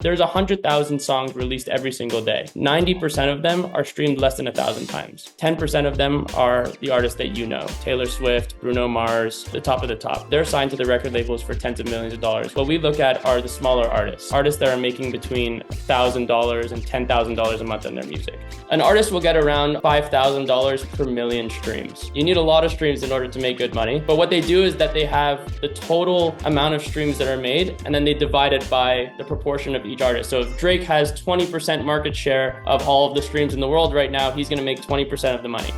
There's 100,000 songs released every single day. 90% of them are streamed less than 1,000 times. 10% of them are the artists that you know. Taylor Swift, Bruno Mars, the top of the top. They're signed to the record labels for tens of millions of dollars. What we look at are the smaller artists that are making between $1,000 and $10,000 a month on their music. An artist will get around $5,000 per million streams. You need a lot of streams in order to make good money, but what they do is that they have the total amount of streams that are made, and then they divide it by the proportion of each artist. So if Drake has 20% market share of all of the streams in the world right now, he's going to make 20% of the money.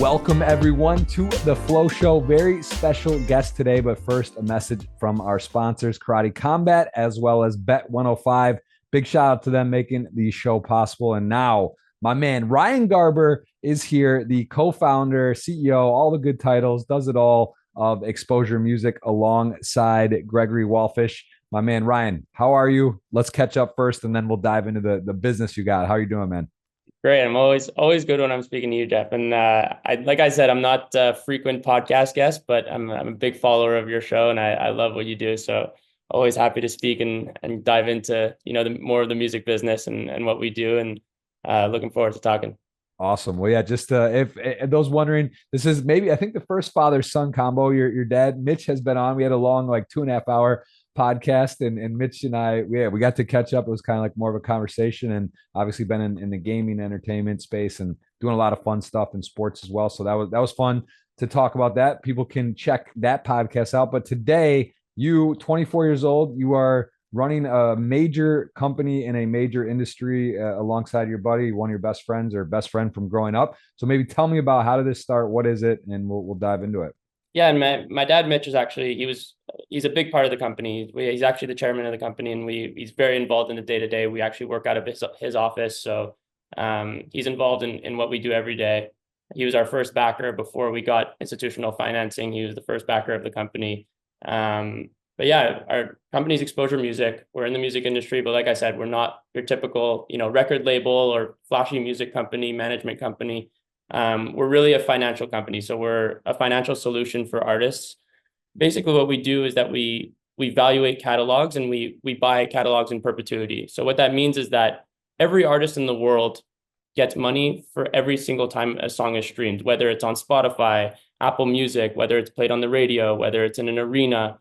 Welcome everyone to the Flow Show. Very special guest today, but first a message from our sponsors, Karate Combat, as well as Bet 105. Big shout out to them making the show possible. And now my man, Ryan Garber is here, the co-founder, CEO, all the good titles, does it all of Xposure Music alongside Gregory Wallfish. My man, Ryan, how are you? Let's catch up first, and then we'll dive into the business you got. How are you doing, man? Great. I'm always good when I'm speaking to you, Jeff. And like I said, I'm not a frequent podcast guest, but I'm a big follower of your show, and I love what you do. So always happy to speak and dive into more of the music business and what we do, and looking forward to talking. Awesome. Well, yeah, just if those wondering, this is maybe, I think, the first father-son combo. Your dad, Mitch, has been on. We had a long, 2.5 hour podcast, and Mitch and I, we got to catch up. It was kind of like more of a conversation, and obviously been in the gaming entertainment space and doing a lot of fun stuff in sports as well. So that was fun to talk about that. People can check that podcast out. But today, you, 24 years old, you are running a major company in a major industry alongside your buddy, one of your best friends or best friend from growing up. So maybe tell me about, how did this start? What is it? And we'll dive into it. Yeah, and my dad, Mitch, is actually, he's a big part of the company. He's actually the chairman of the company, and he's very involved in the day-to-day. We actually work out of his office. So he's involved in what we do every day. He was our first backer before we got institutional financing. He was the first backer of the company. But yeah, our company's Xposure Music. We're in the music industry, but like I said, we're not your typical, record label or flashy music company, management company. We're really a financial company. So we're a financial solution for artists. Basically, what we do is that we evaluate catalogs, and we buy catalogs in perpetuity. So what that means is that every artist in the world gets money for every single time a song is streamed, whether it's on Spotify, Apple Music, whether it's played on the radio, whether it's in an arena,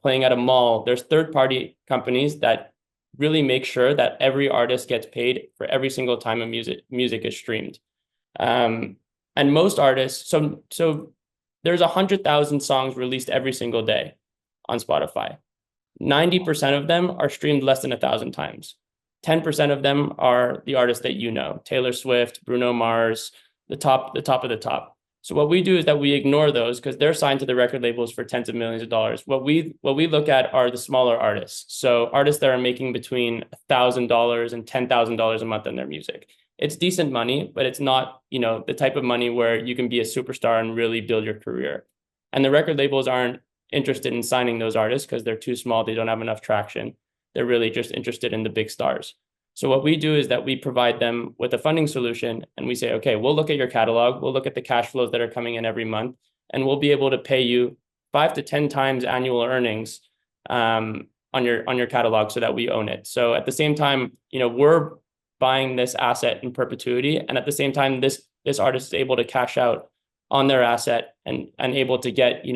playing at a mall. There's third-party companies that really make sure that every artist gets paid for every single time a music is streamed. And most artists, so there's 100,000 songs released every single day on Spotify. 90% of them are streamed less than 1,000 times. 10% of them are the artists that you know, Taylor Swift, Bruno Mars, the top of the top. So what we do is that we ignore those because they're signed to the record labels for tens of millions of dollars. What we look at are the smaller artists. So artists that are making between $1,000 and $10,000 a month on their music. It's decent money, but it's not, the type of money where you can be a superstar and really build your career. And the record labels aren't interested in signing those artists because they're too small. They don't have enough traction. They're really just interested in the big stars. So what we do is that we provide them with a funding solution, and we say, okay, we'll look at your catalog. We'll look at the cash flows that are coming in every month, and we'll be able to pay you 5 to 10 times annual earnings on your catalog so that we own it. So at the same time, we're buying this asset in perpetuity. And at the same time, this artist is able to cash out on their asset and able to get,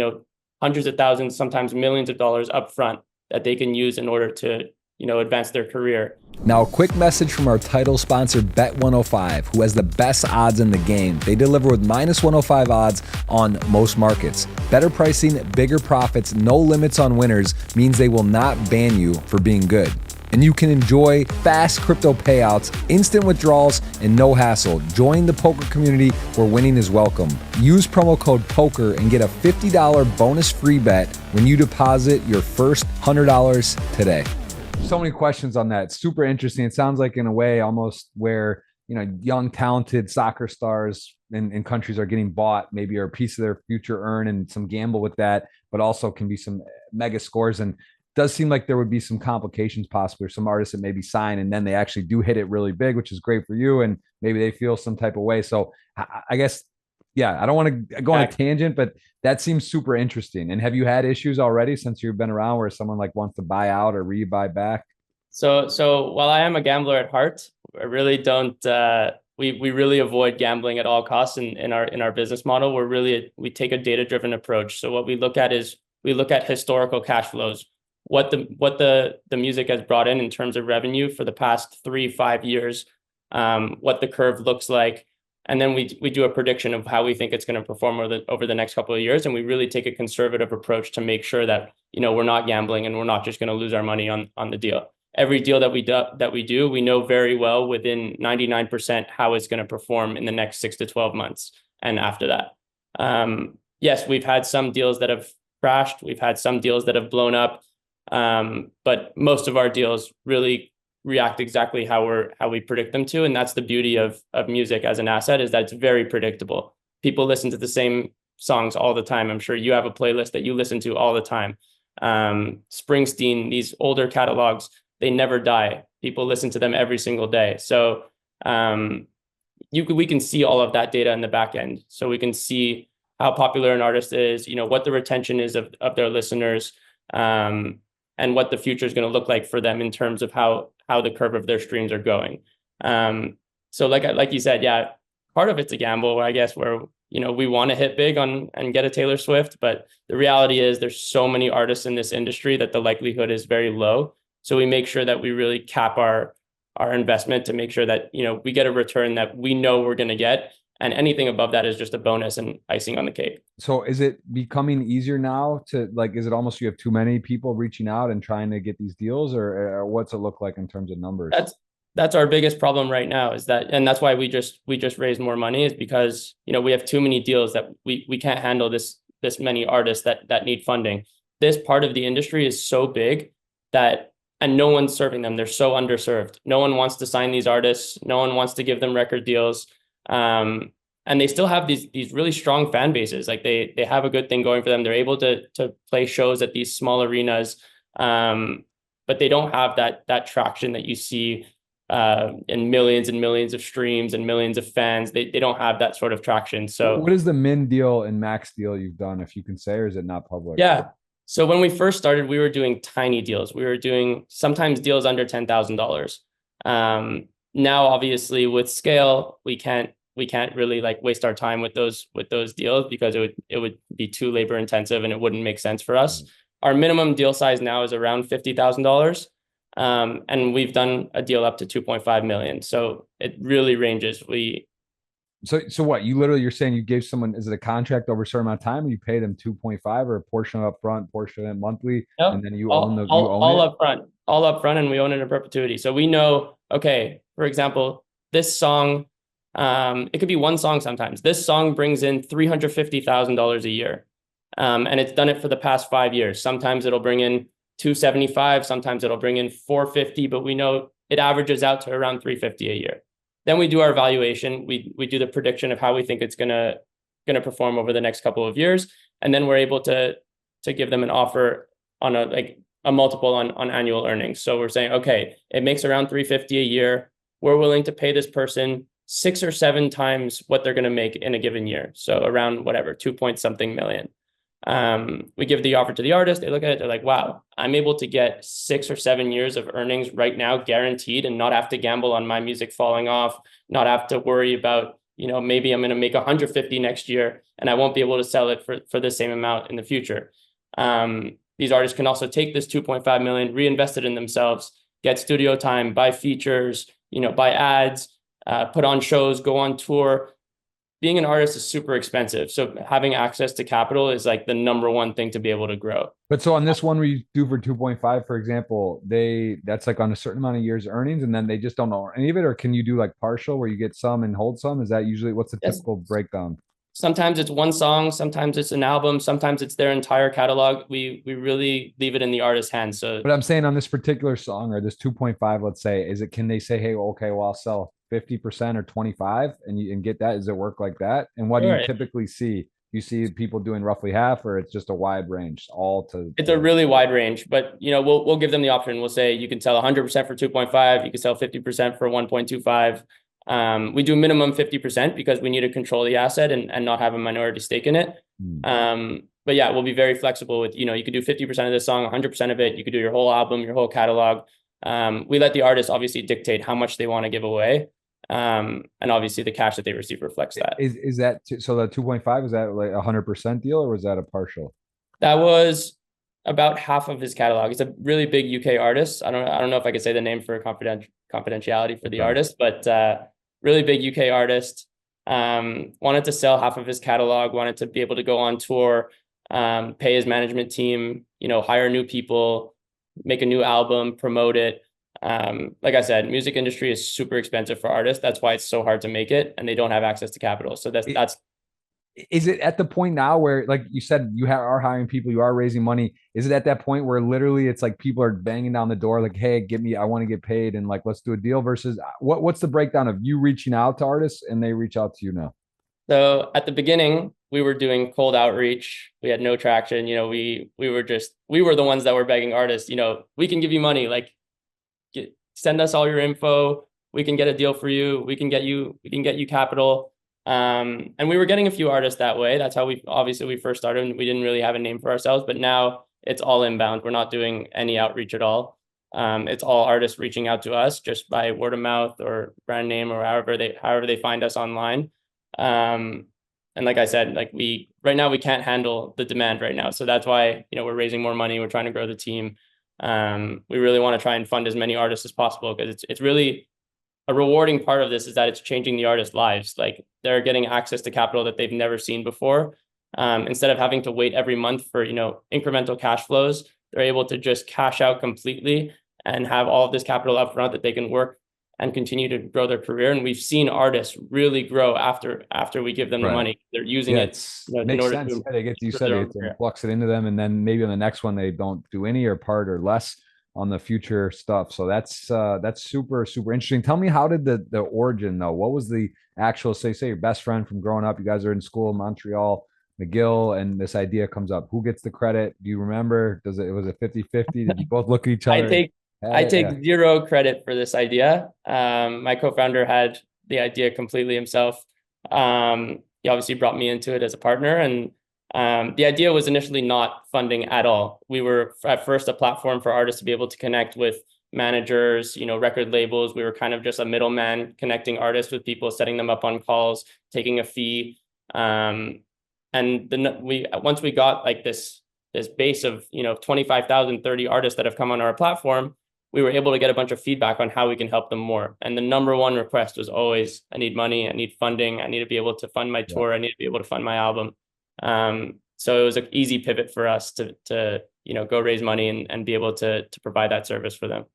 hundreds of thousands, sometimes millions of dollars upfront that they can use in order to, advance their career. Now, a quick message from our title sponsor, Bet 105, who has the best odds in the game. They deliver with minus 105 odds on most markets. Better pricing, bigger profits, no limits on winners means they will not ban you for being good. And you can enjoy fast crypto payouts, instant withdrawals, and no hassle. Join the poker community where winning is welcome. Use promo code POKER and get a $50 bonus free bet when you deposit your first $100 today. So many questions on that. Super interesting. It sounds like, in a way, almost where, young, talented soccer stars in countries are getting bought, maybe, or a piece of their future earn, and some gamble with that, but also can be some mega scores. And does seem like there would be some complications possibly, or some artists that maybe sign and then they actually do hit it really big, which is great for you, and maybe they feel some type of way. So I guess Yeah, I don't want to go on a Back. tangent, but that seems super interesting. And have you had issues already since you've been around where someone like wants to buy out or rebuy back? So while I am a gambler at heart, I really don't we really avoid gambling at all costs in our business model. We take a data-driven approach. So what we look at is we look at historical cash flows, what the music has brought in terms of revenue for the past 3, 5 years, what the curve looks like, and then we do a prediction of how we think it's going to perform over the next couple of years, and we really take a conservative approach to make sure that we're not gambling and we're not just going to lose our money on the deal. Every deal that we do, we know very well within 99% how it's going to perform in the next 6 to 12 months and after that. Yes, we've had some deals that have crashed. We've had some deals that have blown up. But most of our deals really react exactly how we predict them to. And that's the beauty of music as an asset, is that it's very predictable. People listen to the same songs all the time. I'm sure you have a playlist that you listen to all the time. Springsteen, these older catalogs, they never die. People listen to them every single day. So we can see all of that data in the back end. So we can see how popular an artist is, what the retention is of their listeners, and what the future is going to look like for them in terms of how the curve of their streams are going. So like you said, yeah, part of it's a gamble, I guess, where we want to hit big and get a Taylor Swift, but the reality is there's so many artists in this industry that the likelihood is very low. So we make sure that we really cap our investment to make sure that we get a return that we know we're going to get, and anything above that is just a bonus and icing on the cake. So is it becoming easier now to like, is it almost you have too many people reaching out and trying to get these deals, or what's it look like in terms of numbers? That's our biggest problem right now, is that, and that's why we just raised more money, is because we have too many deals that we can't handle this many artists that need funding. This part of the industry is so big that, and no one's serving them. They're so underserved. No one wants to sign these artists. No one wants to give them record deals. And they still have these really strong fan bases. Like they have a good thing going for them. They're able to play shows at these small arenas, but they don't have that traction that you see in millions and millions of streams and millions of fans. They don't have that sort of traction. So what is the min deal and max deal you've done, if you can say, or is it not public? yeah. So when we first started, we were doing tiny deals. We were doing sometimes deals under $10,000. Now, obviously, with scale, we can't really like waste our time with those deals, because it would be too labor intensive and it wouldn't make sense for us. Our minimum deal size now is around $50,000. And we've done a deal up to 2.5 million. So it really ranges. So what, you're saying you gave someone, is it a contract over a certain amount of time, or you pay them 2.5, or a portion up front, portion of it monthly, Nope. and then you all, own the all, you own all it? up front, and we own it in perpetuity. So we know, okay, for example, this song, it could be one song sometimes. This song brings in $350,000 a year. And it's done it for the past 5 years. Sometimes it'll bring in 275, sometimes it'll bring in 450, but we know it averages out to around 350 a year. Then we do our valuation. We do the prediction of how we think it's gonna perform over the next couple of years, and then we're able to give them an offer on a multiple on annual earnings. So we're saying, okay, it makes around 350 a year. We're willing to pay this person 6 or 7 times what they're going to make in a given year. So around whatever, 2 point something million. We give the offer to the artist. They look at it. They're like, wow, I'm able to get 6 or 7 years of earnings right now, guaranteed, and not have to gamble on my music falling off, not have to worry about, maybe I'm going to make 150 next year and I won't be able to sell it for the same amount in the future. These artists can also take this 2.5 million, reinvest it in themselves, get studio time, buy features, buy ads, put on shows, go on tour. Being an artist is super expensive. So having access to capital is like the number one thing to be able to grow. But so on this one where you do for 2.5, for example, that's like on a certain amount of years earnings, and then they just don't own any of it, or can you do like partial where you get some and hold some? Is that usually what's the typical breakdown? Sometimes it's one song, sometimes it's an album, sometimes it's their entire catalog. We really leave it in the artist's hands. So, but I'm saying on this particular song or this 2.5, let's say, can they say, hey, okay, well, I'll sell 50% or 25 and get that? Does it work like that? And what do you typically see? You see people doing roughly half, or it's just a wide range, it's a really wide range, but we'll give them the option. We'll say you can sell 100% for 2.5, you can sell 50% for 1.25. We do minimum 50% because we need to control the asset and not have a minority stake in it. Hmm. But yeah, we'll be very flexible with, you could do 50% of the song, 100% of it. You could do your whole album, your whole catalog. We let the artist obviously dictate how much they want to give away. And obviously the cash that they receive reflects that. Is that so? The 2.5, is that like 100% deal, or was that a partial? That was about half of his catalog. He's a really big UK artist. I don't know if I could say the name for confidentiality for the Okay. artist, but really big UK artist. Wanted to sell half of his catalog, wanted to be able to go on tour, pay his management team, hire new people, make a new album, promote it. Like I said, music industry is super expensive for artists. That's why it's so hard to make it, and they don't have access to capital. So that's Is it at the point now where, like you said, are hiring people, you are raising money? Is it at that point where literally it's like people are banging down the door, like, "Hey, give me, I want to get paid, and like, let's do a deal." Versus what's the breakdown of you reaching out to artists and they reach out to you now? So at the beginning, we were doing cold outreach. We had no traction. We were the ones that were begging artists, we can give you money. Like, send us all your info. We can get a deal for you. We can get you capital. And we were getting a few artists that way. That's how we first started. And we didn't really have a name for ourselves, but now it's all inbound. We're not doing any outreach at all. It's all artists reaching out to us just by word of mouth or brand name or however they find us online. And like I said, right now we can't handle the demand right now. So that's why, we're raising more money. We're trying to grow the team. We really want to try and fund as many artists as possible because it's really a rewarding part of this is that it's changing the artists' lives. Like, they're getting access to capital that they've never seen before. Instead of having to wait every month for, incremental cash flows, they're able to just cash out completely and have all of this capital upfront that they can work and continue to grow their career. And we've seen artists really grow after we give them the Right. money. They're using Yeah, it, it's in makes order sense. to Yeah, they get, you improve said their they own get to career. flux it into them, and then maybe on the next one they don't do any or part or less on the future stuff. So that's super super interesting. Tell me, how did the origin though? What was the actual, say your best friend from growing up? You guys are in school in Montreal, McGill, and this idea comes up. Who gets the credit? Do you remember? Was it 50-50? Did you both look at each I other and take had I it? Yeah. take zero credit for this idea. My co-founder had the idea completely himself. He obviously brought me into it as a partner, and the idea was initially not funding at all. We were at first a platform for artists to be able to connect with managers, record labels. We were kind of just a middleman connecting artists with people, setting them up on calls, taking a fee. And then once we got like this base of 25,000, 30 artists that have come on our platform, we were able to get a bunch of feedback on how we can help them more. And the number one request was always, I need money, I need funding, I need to be able to fund my Yeah. tour, I need to be able to fund my album. So it was an easy pivot for us to go raise money and be able to provide that service for them.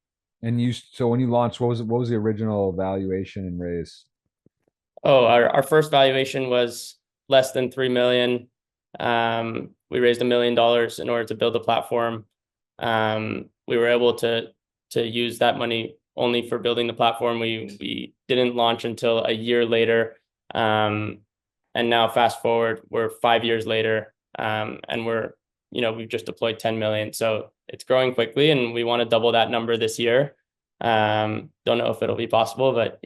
And so when you launched, what was the original valuation and raise? Oh, our first valuation was less than 3 million. We raised $1 million in order to build the platform. We were able to use that money only for building the platform. We didn't launch until a year later. And now fast forward, we're 5 years later, and we've just deployed 10 million. So it's growing quickly, and we want to double that number this year. Don't know if it'll be possible, but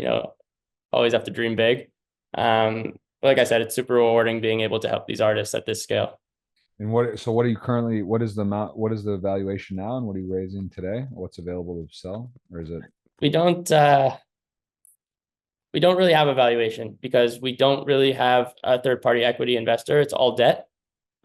always have to dream big. Like I said, it's super rewarding being able to help these artists at this scale. And what are you currently, what is the amount, what is the valuation now, and what are you raising today? What's available to sell? Or is it? We don't uh, we don't really have a valuation because we don't really have a third party equity investor. It's all debt.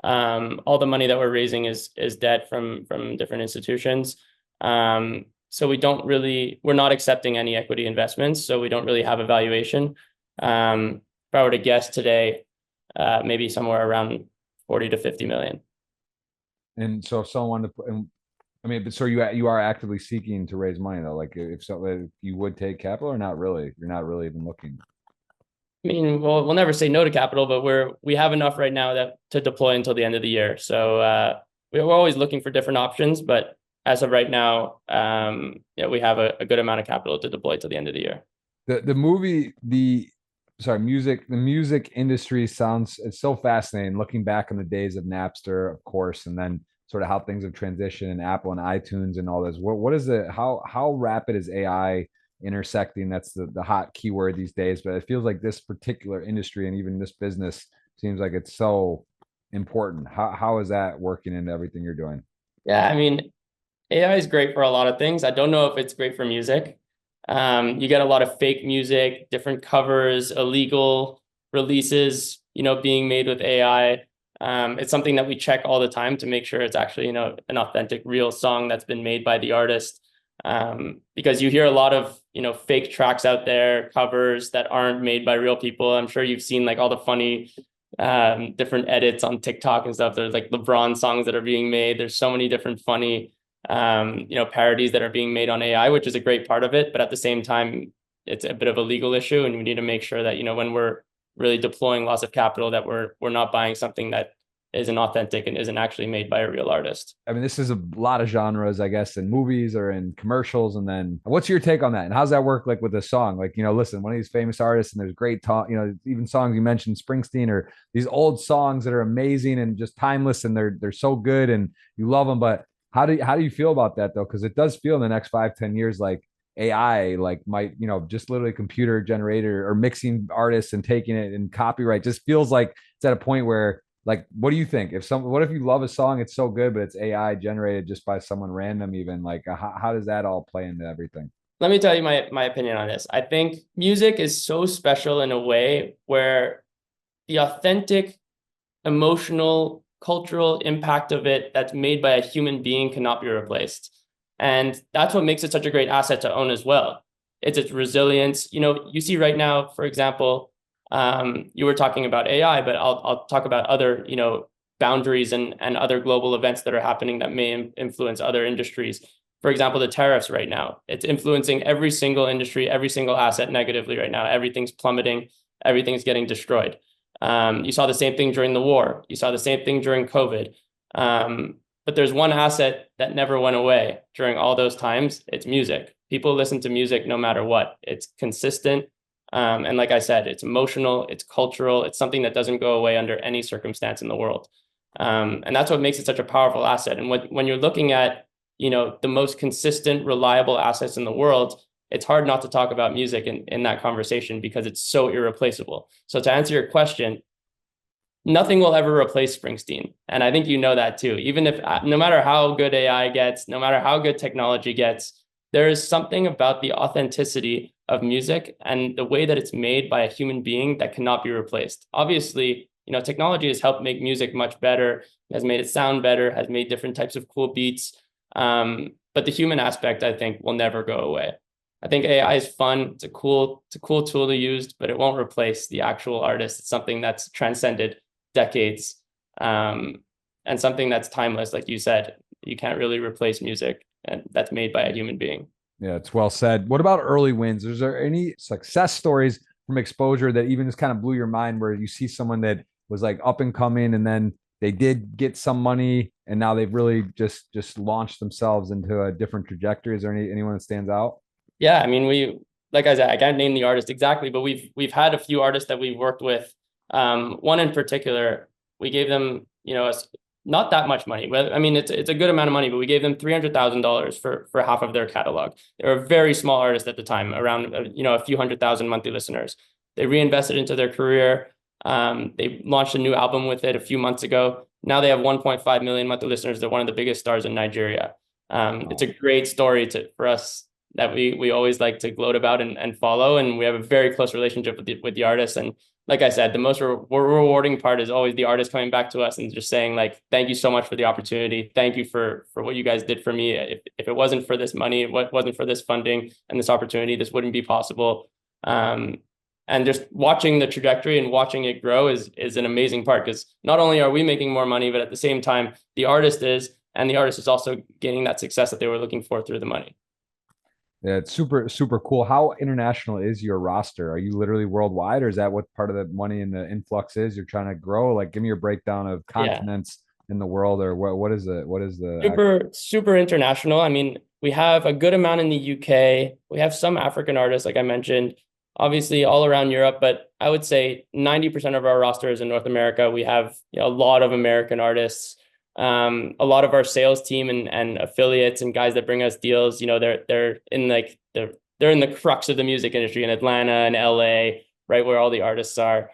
All the money that we're raising is debt from different institutions. So we're not accepting any equity investments, so we don't really have a valuation. If I were to guess today, maybe somewhere around 40 to 50 million. And so if someone wanted to put, I mean, but so you are actively seeking to raise money though. Like if you would take capital or not really, you're not really even looking. I mean, we'll never say no to capital, but we have enough right now that to deploy until the end of the year. So we're always looking for different options, but as of right now, we have a good amount of capital to deploy till the end of the year. The movie, the music industry sounds, it's so fascinating looking back on the days of Napster, of course, and then sort of how things have transitioned and Apple and iTunes and all this. What is it? How rapid is AI intersecting. That's the hot keyword these days. But it feels like this particular industry and even this business seems like it's so important. How is that working into everything you're doing? Yeah, I mean, AI is great for a lot of things. I don't know if it's great for music. You get a lot of fake music, different covers, illegal releases, being made with AI. It's something that we check all the time to make sure it's actually, an authentic, real song that's been made by the artist. Because you hear a lot of, fake tracks out there, covers that aren't made by real people. I'm sure you've seen like all the funny different edits on TikTok and stuff. There's like LeBron songs that are being made. There's so many different funny parodies that are being made on AI, which is a great part of it. But at the same time, it's a bit of a legal issue, and we need to make sure that, when we're really deploying lots of capital, that we're not buying something that isn't authentic and isn't actually made by a real artist. I mean, this is a lot of genres, I guess, in movies or in commercials. And then what's your take on that? And how's that work like with a song? Like, listen, one of these famous artists, and there's great talk, even songs you mentioned, Springsteen, or these old songs that are amazing and just timeless, and they're so good and you love them. But how do you feel about that though? Because it does feel in the next 5-10 years like AI like might, just literally computer generated or mixing artists and taking it and copyright just feels like it's at a point where, like, what do you think? What if you love a song, it's so good, but it's AI generated just by someone random, even like, how does that all play into everything? Let me tell you my opinion on this. I think music is so special in a way where the authentic, emotional, cultural impact of it that's made by a human being cannot be replaced. And that's what makes it such a great asset to own as well. It's its resilience. You see right now, for example, you were talking about AI, but I'll talk about other, boundaries and other global events that are happening that may influence other industries. For example, the tariffs right now, it's influencing every single industry, every single asset negatively right now. Everything's plummeting, everything's getting destroyed. You saw the same thing during the war. You saw the same thing during COVID. But there's one asset that never went away during all those times. It's music. People listen to music no matter what. It's consistent. And like I said, it's emotional, it's cultural, it's something that doesn't go away under any circumstance in the world. And that's what makes it such a powerful asset. And when you're looking at, the most consistent, reliable assets in the world, it's hard not to talk about music in that conversation because it's so irreplaceable. So to answer your question, nothing will ever replace Springsteen. And I think you know that too. Even if, no matter how good AI gets, no matter how good technology gets, there is something about the authenticity of music and the way that it's made by a human being that cannot be replaced. Obviously, technology has helped make music much better, has made it sound better, has made different types of cool beats. But the human aspect, I think, will never go away. I think AI is fun. It's a cool tool to use, but it won't replace the actual artist. It's something that's transcended decades, and something that's timeless. Like you said, you can't really replace music, and that's made by a human being. Yeah, it's well said. What about early wins? Is there any success stories from Xposure that even just kind of blew your mind, where you see someone that was like up and coming and then they did get some money and now they've really just launched themselves into a different trajectory? Is there anyone that stands out? Yeah, I mean, like I said, I can't name the artist exactly, but we've had a few artists that we've worked with. One in particular, we gave them, not that much money, but I mean, it's a good amount of money, but we gave them $300,000 for half of their catalog. They were a very small artist at the time, around, a few 100,000 monthly listeners. They reinvested into their career. They launched a new album with it a few months ago. Now they have 1.5 million monthly listeners. They're one of the biggest stars in Nigeria. It's a great story for us that we always like to gloat about and follow. And we have a very close relationship with the artist. And like I said, the most rewarding part is always the artist coming back to us and just saying, like, thank you so much for the opportunity. Thank you for what you guys did for me. If it wasn't for this money, it wasn't for this funding and this opportunity, this wouldn't be possible. And just watching the trajectory and watching it grow is an amazing part, because not only are we making more money, but at the same time, the artist is also gaining that success that they were looking for through the money. Yeah, it's super, super cool. How international is your roster? Are you literally worldwide, or is that what part of the money and the influx is? You're trying to grow? Like, give me your breakdown of continents in the world, or what is the super international. I mean, we have a good amount in the UK. We have some African artists, like I mentioned, obviously all around Europe, but I would say 90% of our roster is in North America. We have a lot of American artists. A lot of our sales team and affiliates and guys that bring us deals, they're in like the they're in the crux of the music industry in Atlanta and LA, right where all the artists are.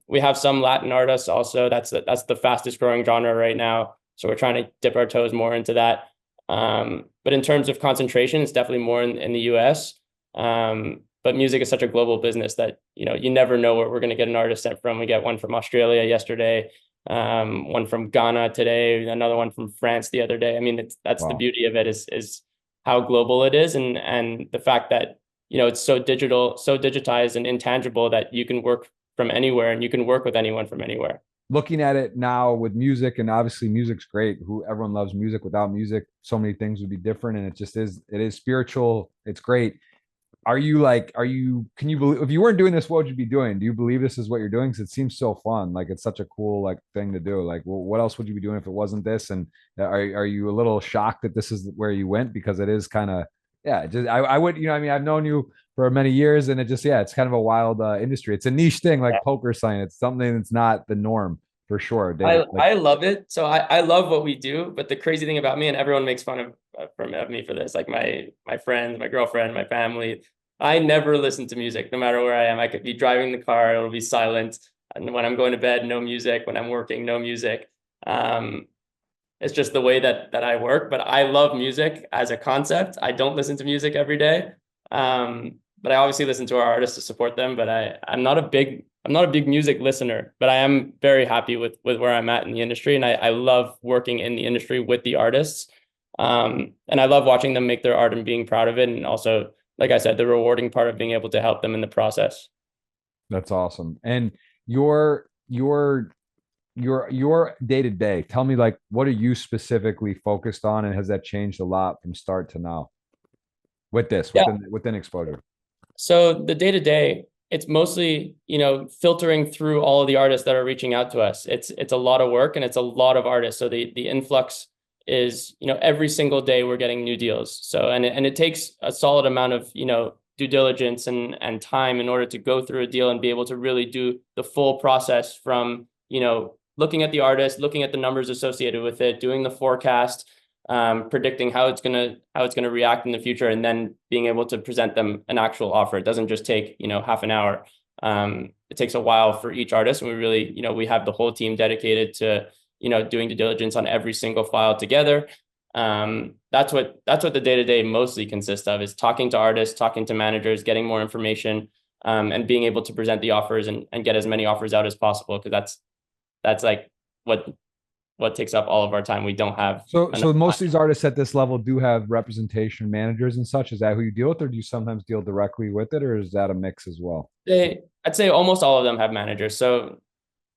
We have some Latin artists also. That's the fastest growing genre right now. So we're trying to dip our toes more into that. But in terms of concentration, it's definitely more in the US. But music is such a global business that, you never know where we're going to get an artist sent from. We get one from Australia yesterday, one from Ghana today, another one from France the other day. I mean, that's the Wow. beauty of it is how global it is, and the fact that, it's so digital, so digitized and intangible that you can work from anywhere and you can work with anyone from anywhere. Looking at it now with music, and obviously music's great. Everyone loves music. Without music, so many things would be different, and it is spiritual. It's great. Can you believe, if you weren't doing this, what would you be doing? Do you believe this is what you're doing? Because it seems so fun. Like, it's such a cool, like, thing to do. Like, well, what else would you be doing if it wasn't this? And are you a little shocked that this is where you went? Because it is kind of, yeah, just, I would, I mean, I've known you for many years, and it just, yeah, it's kind of a wild industry. It's a niche thing, like poker science. It's something that's not the norm for sure. David, like, I love it. So I love what we do, but the crazy thing about me, and everyone makes fun of me for this, like my friends, my girlfriend, my family, I never listen to music, no matter where I am. I could be driving the car, it'll be silent. And when I'm going to bed, no music. When I'm working, no music. It's just the way that I work. But I love music as a concept. I don't listen to music every day. But I obviously listen to our artists to support them. But I'm not a big music listener, but I am very happy with where I'm at in the industry. And I love working in the industry with the artists. And I love watching them make their art and being proud of it. And also, like I said, the rewarding part of being able to help them in the process. that's awesome. And your day to day, tell me, like, what are you specifically focused on, and has that changed a lot from start to now with this Yeah. within Xposure? So the day to day, it's mostly, filtering through all of the artists that are reaching out to us. It's a lot of work and it's a lot of artists. So the influx is, every single day we're getting new deals. So, and it takes a solid amount of, due diligence and time in order to go through a deal and be able to really do the full process from, looking at the artist, looking at the numbers associated with it, doing the forecast, predicting how it's gonna react in the future, and then being able to present them an actual offer. It doesn't just take, half an hour. It takes a while for each artist, and we really, we have the whole team dedicated to, doing due diligence on every single file together. That's what the day-to-day mostly consists of, is talking to artists, talking to managers, getting more information, and being able to present the offers and get as many offers out as possible, because that's like what takes up all of our time. We don't have So enough most of time. these artists at this level do have representation managers and such. Is that who you deal with, or do you sometimes deal directly with it, or is that a mix as well? I'd say almost all of them have managers. So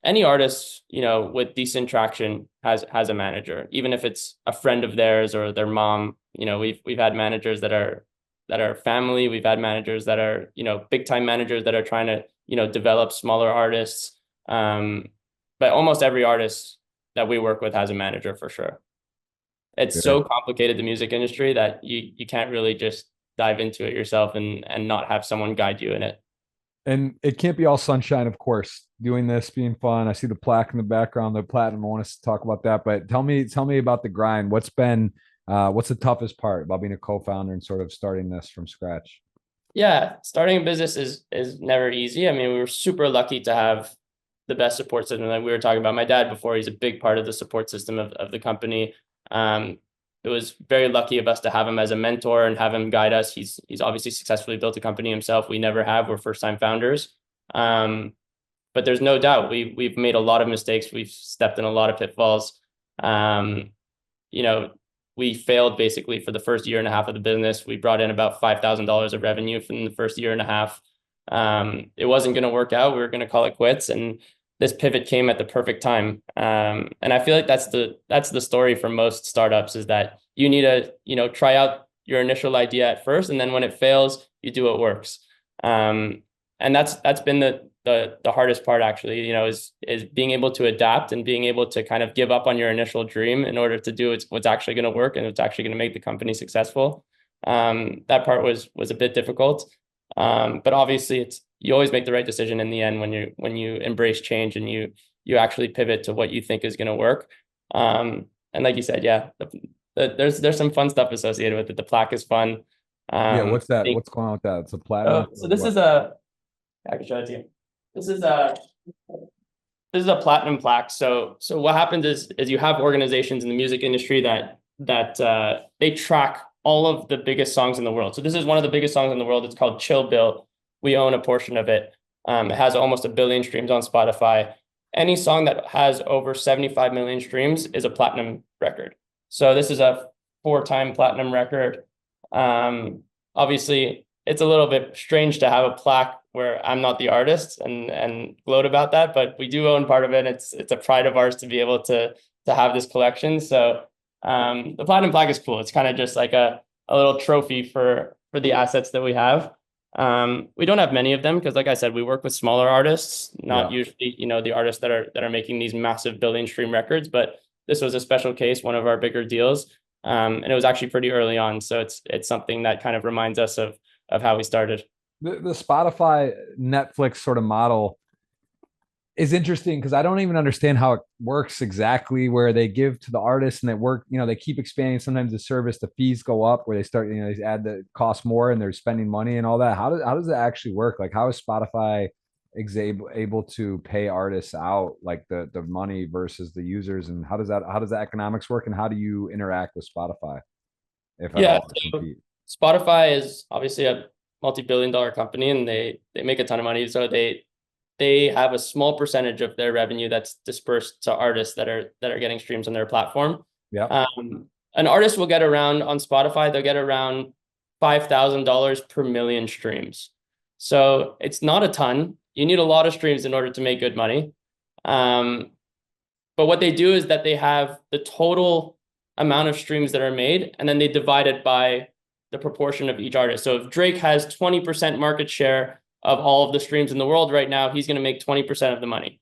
any artist, with decent traction has a manager, even if it's a friend of theirs or their mom. We've had managers that are family. We've had managers that are, big time managers that are trying to, develop smaller artists. But almost every artist that we work with has a manager for sure. It's Good. so complicated, the music industry, that you can't really just dive into it yourself and not have someone guide you in it. And it can't be all sunshine, of course. Doing this, being fun. I see the plaque in the background, the platinum. I want us to talk about that. But tell me about the grind. What's the toughest part about being a co-founder and sort of starting this from scratch? Yeah, starting a business is never easy. I mean, we were super lucky to have the best support system. Like we were talking about my dad before, he's a big part of the support system of the company. It was very lucky of us to have him as a mentor and have him guide us. He's obviously successfully built a company himself. We never have. We're first time founders. But there's no doubt we've made a lot of mistakes. We've stepped in a lot of pitfalls. You know, we failed basically for the first year and a half of the business. We brought in about $5,000 of revenue from the first year and a half. It wasn't going to work out. We were going to call it quits, and this pivot came at the perfect time. And I feel like that's the story for most startups, is that you need to, try out your initial idea at first, and then when it fails, you do what works. And that's been the hardest part, actually, is being able to adapt and being able to kind of give up on your initial dream in order to do what's actually going to work and what's actually going to make the company successful. That part was a bit difficult. But obviously you always make the right decision in the end when you embrace change and you actually pivot to what you think is going to work. And like you said, yeah, there's some fun stuff associated with it. The plaque is fun. Yeah, Um, what's that? they- What's going on with that? It's a platinum so or this what? is a, I can show it to you. This is a this is a platinum plaque. So what happens is you have organizations in the music industry that they track all of the biggest songs in the world. So this is one of the biggest songs in the world. It's called Chill Bill. We own a portion of it. It has almost 1 billion streams on Spotify. Any song that has over 75 million streams is a platinum record. So this is a 4-time platinum record. Obviously, it's a little bit strange to have a plaque where I'm not the artist and gloat about that, but we do own part of it. It's a pride of ours to be able to have this collection. So the platinum plaque is cool. It's kind of just like a little trophy for the assets that we have. We don't have many of them because, like I said, we work with smaller artists, not Yeah. usually, the artists that are making these massive billion stream records. But this was a special case, one of our bigger deals, and it was actually pretty early on. So it's something that kind of reminds us of how we started. The Spotify Netflix sort of model is interesting because I don't even understand how it works exactly, where they give to the artist and they keep expanding. Sometimes the service, the fees go up where they start, they add the cost more and they're spending money and all that. How does that actually work? Like, how is Spotify able to pay artists out, like the money versus the users, and how does the economics work, and how do you interact with Spotify, if at Yeah, all, or so compete? Spotify is obviously a multi-billion-dollar company, and they make a ton of money. So they have a small percentage of their revenue that's dispersed to artists that are getting streams on their platform. Yeah. An artist will get around on Spotify, they'll get around $5,000 per million streams. So it's not a ton. You need a lot of streams in order to make good money. Um, but what they do is that they have the total amount of streams that are made, and then they divide it by the proportion of each artist. So if Drake has 20% market share of all of the streams in the world right now, he's going to make 20% of the money.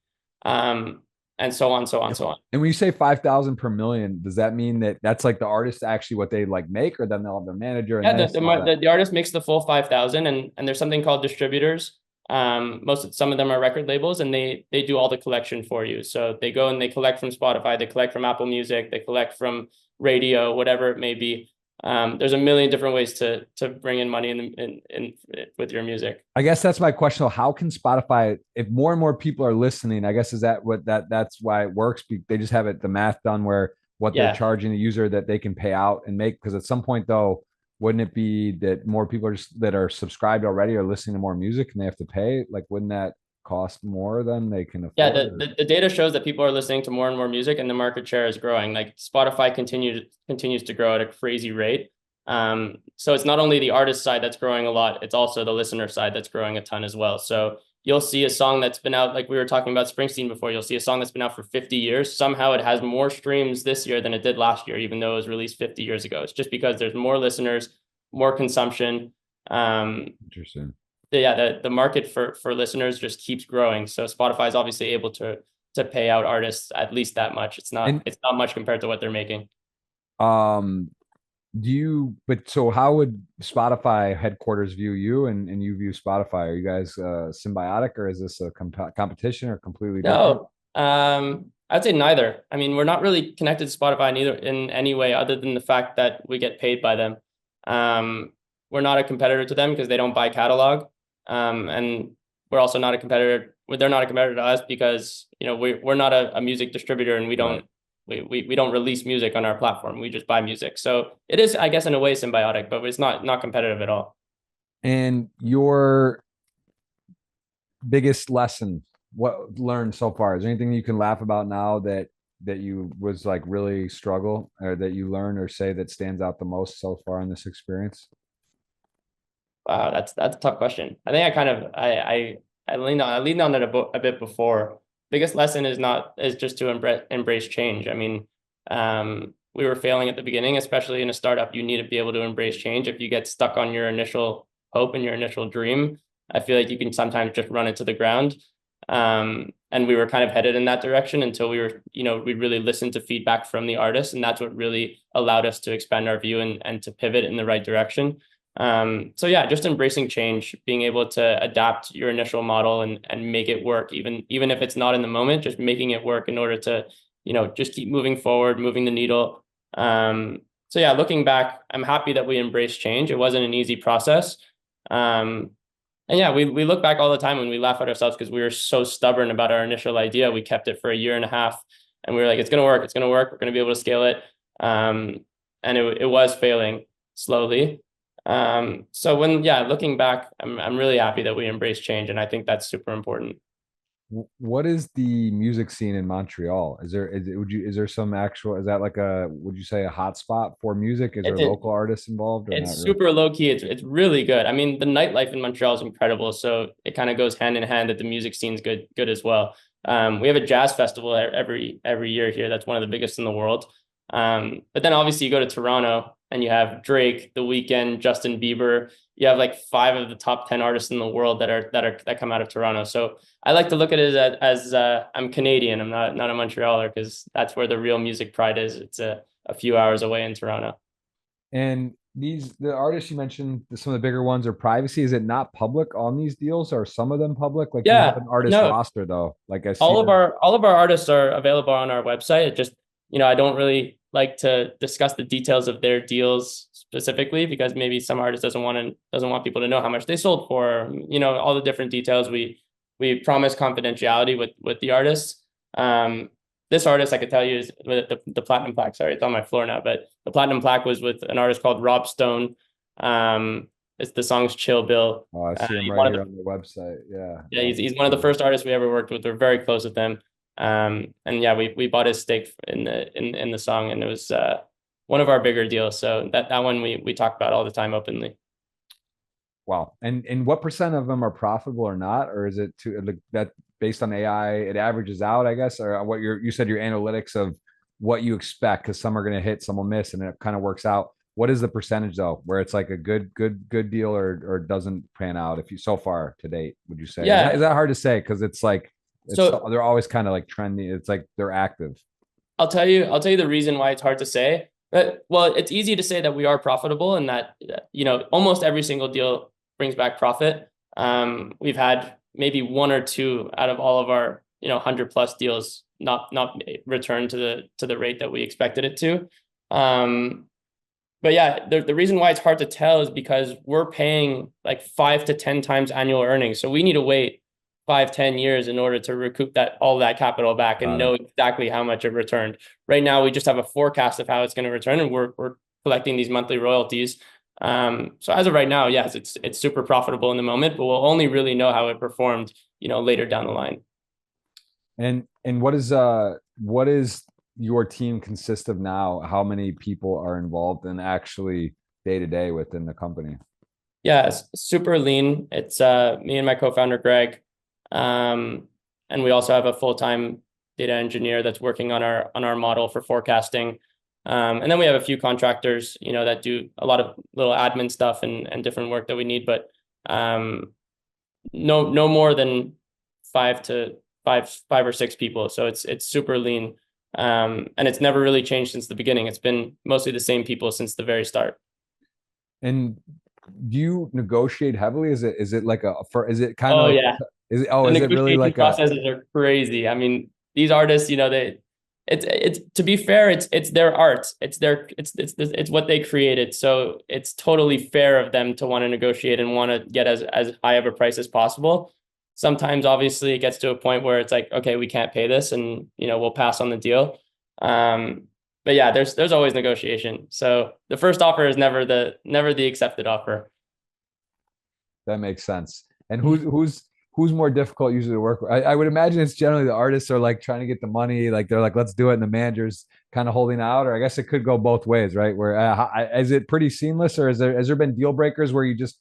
And so on, so on, so on. And when you say 5,000 per million, does that mean that that's like the artist actually what they like make, or then they'll have their manager and Yeah, this and all that? the artist makes the full 5,000, and there's something called distributors. Some of them are record labels, and they do all the collection for you. So they go and they collect from Spotify, they collect from Apple Music, they collect from radio, whatever it may be. There's a million different ways to bring in money in with your music. I guess that's my question. Though. How can Spotify, if more and more people are listening, I guess is that what that's why it works? They just have the math done where what they're Yeah. charging the user that they can pay out and make. Because at some point though, wouldn't it be that more people that are subscribed already are listening to more music and they have to pay? Like, wouldn't that cost more than they can Yeah, afford? the data shows that people are listening to more and more music, and the market share is growing. Like Spotify continues to grow at a crazy rate. So it's not only the artist side that's growing a lot, it's also the listener side that's growing a ton as well. So you'll see a song that's been out, like we were talking about Springsteen before, you'll see a song that's been out for 50 years. Somehow it has more streams this year than it did last year, even though it was released 50 years ago. It's just because there's more listeners, more consumption. Interesting. The market for listeners just keeps growing. So Spotify is obviously able to pay out artists at least that much. And It's not much compared to what they're making. um, but so how would Spotify headquarters view you, and you view Spotify? Are you guys symbiotic, or is this a competition or completely different? No, I'd say neither. I mean, we're not really connected to Spotify neither in any way other than the fact that we get paid by them. We're not a competitor to them because they don't buy catalog. And we're also not a competitor. They're not a competitor to us because we're not a music distributor, and we Right. don't we don't release music on our platform. We just buy music. So it is, I guess, in a way symbiotic, but it's not competitive at all. And your biggest lesson, what learned so far? Is there anything you can laugh about now that you was like really struggle, or that you learned or say that stands out the most so far in this experience? Wow, that's a tough question. I think I leaned on it a bit before. Biggest lesson is just to embrace change. I mean, we were failing at the beginning, especially in a startup. You need to be able to embrace change. If you get stuck on your initial hope and your initial dream, I feel like you can sometimes just run it to the ground. And we were kind of headed in that direction until we really listened to feedback from the artists, and that's what really allowed us to expand our view and to pivot in the right direction. So yeah, just embracing change, being able to adapt your initial model and make it work, even if it's not in the moment, just making it work in order to, just keep moving forward, moving the needle. So yeah, looking back, I'm happy that we embraced change. It wasn't an easy process. Um, and yeah, we look back all the time and we laugh at ourselves because we were so stubborn about our initial idea. We kept it for a year and a half and we were like, it's going to work. It's going to work. We're going to be able to scale it. And it was failing slowly. So looking back, I'm really happy that we embraced change. And I think that's super important. What is the music scene in Montreal? Is there some actual, is that like a, would you say a hotspot for music? Is there It, local artists involved or not It's really? super low key. It's really good. I mean, the nightlife in Montreal is incredible. So it kind of goes hand in hand that the music scene's good as well. We have a jazz festival every year here. That's one of the biggest in the world. But then obviously you go to Toronto and you have Drake, The Weeknd, Justin Bieber. You have like 5 of the top 10 artists in the world that come out of Toronto. So I like to look at it as I'm Canadian. I'm not a Montrealer because that's where the real music pride is. It's a few hours away in Toronto. And the artists you mentioned, some of the bigger ones are privacy. Is it not public on these deals? Or some of them public? Like you have Yeah, an artist no, roster though. Like I see that. all of our artists are available on our website. It just, I don't really like to discuss the details of their deals specifically because maybe some artist doesn't want people to know how much they sold for, all the different details. We promise confidentiality with the artists. This artist I could tell you is with the platinum plaque. Sorry, it's on my floor now, but the platinum plaque was with an artist called Rob Stone. It's the song's Chill Bill. Oh, I see him He's right one of here the on the website. Yeah. Yeah, Oh, he's one of the first artists we ever worked with. We're very close with him. And yeah, we bought his stake in the song, and it was one of our bigger deals. So that one we talk about all the time openly. wow. And what percent of them are profitable or not? Or is it like that based on AI, it averages out, I guess, or what you said your analytics of what you expect, because some are going to hit, some will miss, and it kind of works out. What is the percentage though, where it's like a good deal or doesn't pan out if you so far to date, would you say? Is Yeah. that hard to say? Because it's like So they're always kind of like trendy. It's like they're active. I'll tell you the reason why it's hard to say. But well, it's easy to say that we are profitable and that almost every single deal brings back profit. We've had maybe one or two out of all of our 100+ deals not return to the rate that we expected it to. But yeah, the reason why it's hard to tell is because we're paying like 5 to 10 times annual earnings. So we need to wait 5, 10 years in order to recoup all that capital back and Got it. know exactly how much it returned. Right now, we just have a forecast of how it's going to return, and we're collecting these monthly royalties. So as of right now, yes, it's super profitable in the moment, but we'll only really know how it performed, later down the line. And what is your team consist of now? How many people are involved in actually day to day within the company? Yeah, it's super lean. It's me and my co-founder Greg, and we also have a full-time data engineer that's working on our model for forecasting. And then we have a few contractors, that do a lot of little admin stuff and different work that we need, but no more than five or six people. So it's super lean. And it's never really changed since the beginning. It's been mostly the same people since the very start. And do you negotiate heavily? Is it like is it kind of Oh like yeah. The is it really negotiation like a processes are crazy. I mean, these artists, it's to be fair, it's their art. It's what they created. So it's totally fair of them to want to negotiate and want to get as high of a price as possible. Sometimes obviously it gets to a point where it's like, okay, we can't pay this and we'll pass on the deal. But yeah, there's always negotiation. So the first offer is never the accepted offer. that makes sense? And who's more difficult usually to work with? I would imagine it's generally the artists are like trying to get the money, like they're like, let's do it, and the manager's kind of holding out. Or I guess it could go both ways, right? Where is it pretty seamless, or has there been deal breakers where you just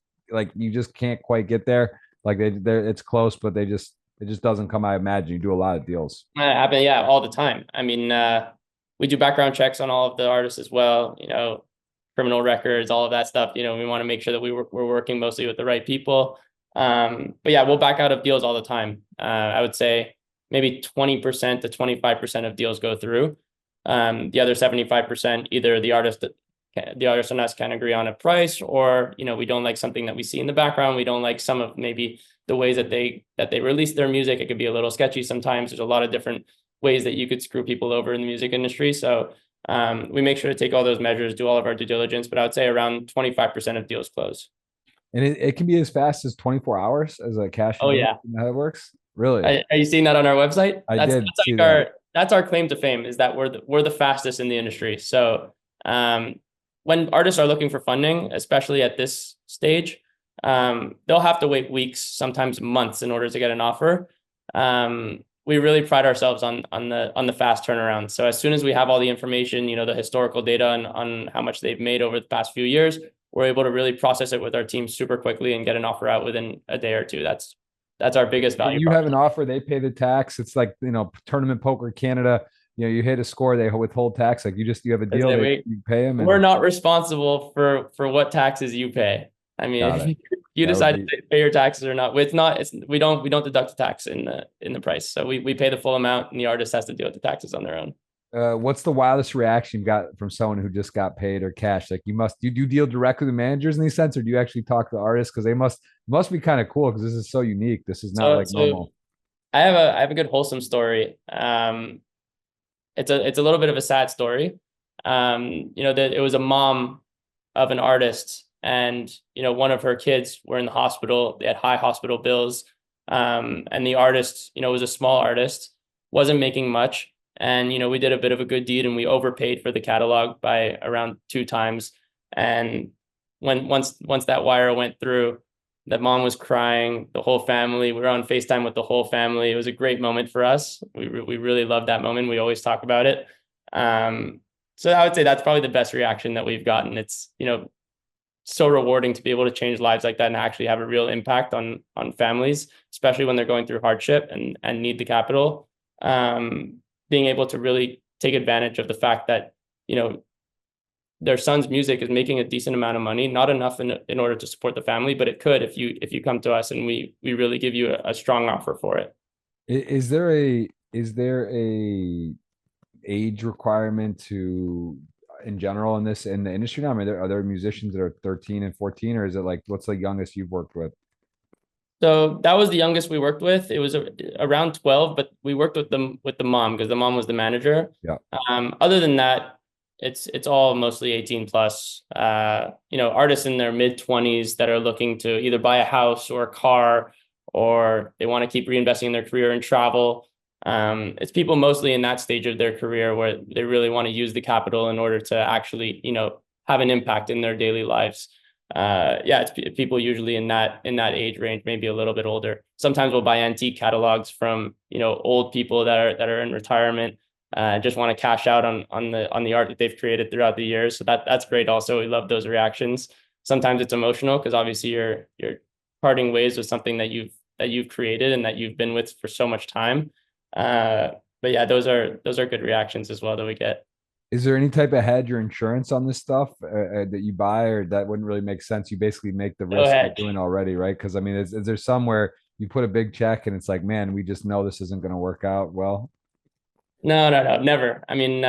can't quite get there? Like it's close, but it just doesn't come. I imagine you do a lot of deals. Happen, yeah, all the time. I mean, we do background checks on all of the artists as well, criminal records, all of that stuff. We want to make sure that we're working mostly with the right people. But yeah, we'll back out of deals all the time. I would say maybe 20% to 25% of deals go through. The other 75%, either the artist and us can't agree on a price, or we don't like something that we see in the background. We don't like some of maybe the ways that they release their music. It could be a little sketchy sometimes. There's a lot of different ways that you could screw people over in the music industry. So We make sure to take all those measures, do all of our due diligence, but I would say around 25% of deals close. And it can be as fast as 24 hours as a cash Oh advance. yeah. How it works? Really? Are you seeing that on our website? I That's did that's see like that. that's our claim to fame, is that we're the fastest in the industry. So um, when artists are looking for funding, especially at this stage, they'll have to wait weeks, sometimes months, in order to get an offer. We really pride ourselves on the fast turnaround. So as soon as we have all the information, the historical data on how much they've made over the past few years, we're able to really process it with our team super quickly and get an offer out within a day or two. That's our biggest value You have an proposition. offer, they pay the tax. It's like, tournament poker Canada. You hit a score, they withhold tax. Like you have a That's deal, it. you pay them We're and not responsible for what taxes you pay. I mean, got if it. you That would decide be to pay your taxes or not, it's we don't deduct the tax in the price. So we pay the full amount, and the artist has to deal with the taxes on their own. what's the wildest reaction you got from someone who just got paid or cash? Like you do deal directly with managers in these sense, or do you actually talk to the artists? Because they must be kind of cool because this is so unique. This is not So like normal. I have a good wholesome story. It's a little bit of a sad story. That it was a mom of an artist, and one of her kids were in the hospital. They had high hospital bills, and the artist, was a small artist, wasn't making much, and we did a bit of a good deed, and we overpaid for the catalog by around 2 times. And once that wire went through, that mom was crying, the whole family. We were on FaceTime with the whole family. It was a great moment for us. We really loved that moment. We always talk about it. So I would say that's probably the best reaction that we've gotten. It's, so rewarding to be able to change lives like that and actually have a real impact on families, especially when they're going through hardship and need the capital. Being able to really take advantage of the fact that, their son's music is making a decent amount of money, not enough in order to support the family, but it could if you come to us and we really give you a strong offer for it. Is there a age requirement to in general in the industry now? I mean, are there musicians that are 13 and 14, or is it like what's the youngest you've worked with? So that was the youngest we worked with. It was around 12, but we worked with the mom because the mom was the manager. Yeah. Other than that, it's all mostly 18 plus. Artists in their mid 20s that are looking to either buy a house or a car, or they want to keep reinvesting in their career and travel. It's people mostly in that stage of their career where they really want to use the capital in order to actually, have an impact in their daily lives. Yeah, it's people usually in that age range, maybe a little bit older. Sometimes we'll buy antique catalogs from, old people that are in retirement, just want to cash out on the art that they've created throughout the years. So that's great. Also, we love those reactions. Sometimes it's emotional because obviously you're parting ways with something that you've created and that you've been with for so much time. But yeah, those are good reactions as well that we get. Is there any type of hedge or insurance on this stuff that you buy, or that wouldn't really make sense? You basically make the Go risk you're ahead. doing already, right? Because I mean, is there somewhere you put a big check and it's like, man, we just know this isn't going to work out well? No, no, no, never. I mean,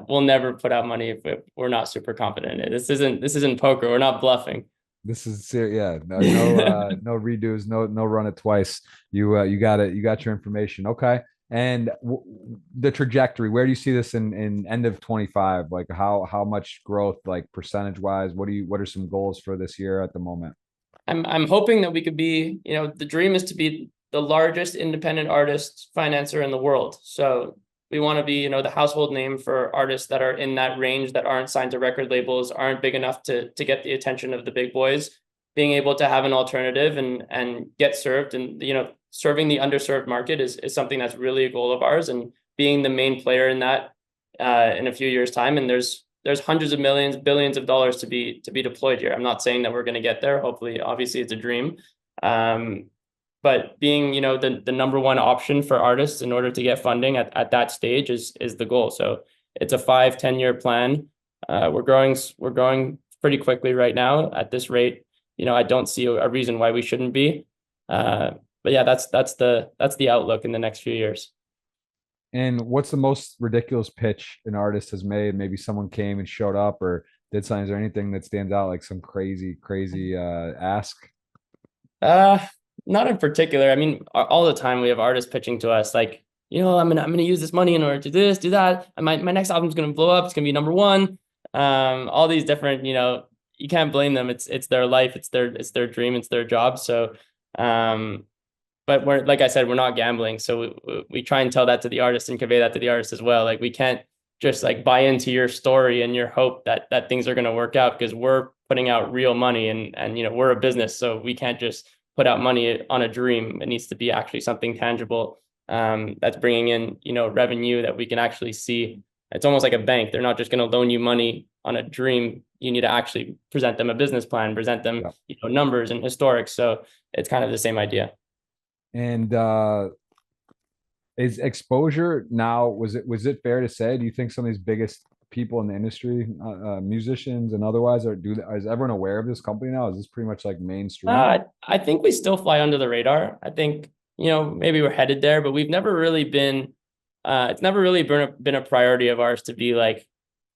we'll never put out money if we're not super confident in it. This isn't poker. We're not bluffing. This is serious. Yeah, no redos, no run it twice. You got it. You got your information. Okay. And the trajectory, where do you see this in end of 25? Like how much growth, like percentage wise? What are some goals for this year at the moment? I'm hoping that we could be, the dream is to be the largest independent artist financer in the world. So we want to be, the household name for artists that are in that range, that aren't signed to record labels, aren't big enough to get the attention of the big boys. Being able to have an alternative and get served, and serving the underserved market is something that's really a goal of ours, and being the main player in that in a few years' time. And there's hundreds of millions, billions of dollars to be deployed here. I'm not saying that we're going to get there. Hopefully, obviously, it's a dream. But being, the number one option for artists in order to get funding at that stage is the goal. So it's a 5-10 year plan. We're growing pretty quickly right now at this rate. I don't see a reason why we shouldn't be. But yeah, that's the outlook in the next few years. And what's the most ridiculous pitch an artist has made? Maybe someone came and showed up or did something. Is there anything that stands out, like some crazy ask? Uh, Not in particular. I mean, all the time we have artists pitching to us. Like, I'm gonna use this money in order to do this, do that. And my next album's gonna blow up. It's gonna be number one. All these different, you can't blame them. It's their life. It's their dream. It's their job. So, um, but we're like I said, we're not gambling. So we try and tell that to the artist and convey that to the artist as well. Like we can't just like buy into your story and your hope that things are gonna work out because we're putting out real money and we're a business, so we can't just put out money on a dream. It needs to be actually something tangible that's bringing in revenue that we can actually see. It's almost like a bank. They're not just going to loan you money on a dream. You need to actually present them a business plan, present them Yeah. numbers and historics. So it's kind of the same idea. And is Xposure now, was it fair to say, do you think some of these biggest people in the industry, musicians and otherwise, is everyone aware of this company now? Is this pretty much like mainstream? I think we still fly under the radar. I think maybe we're headed there, but we've never really been. It's never really been a priority of ours to be like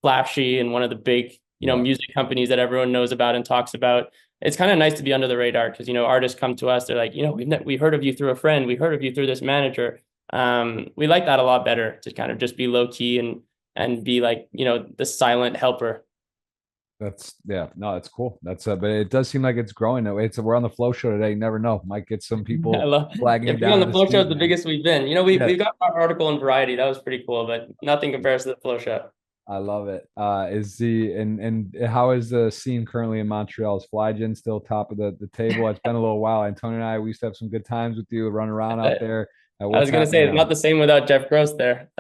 flashy and one of the big Yeah. music companies that everyone knows about and talks about. It's kind of nice to be under the radar because artists come to us. They're like, we heard of you through a friend. We heard of you through this manager. We like that a lot better to kind of just be low key and be like the silent helper. That's yeah, no, it's cool. But it does seem like it's growing that way. We're on the flow show today. You never know. Might get some I people love flagging yeah, him being on down the in the flow show is street, the man. biggest we've been. We Yeah, we've got our article in Variety. That was pretty cool, but nothing compares to the flow show. I love it. Is the and how is the scene currently in Montreal? Is Flygen still top of the table? It's been a little while. Antonio and I, we used to have some good times with you, running around out there. I What's was gonna say happening it's not now? the same without Jeff Gross there.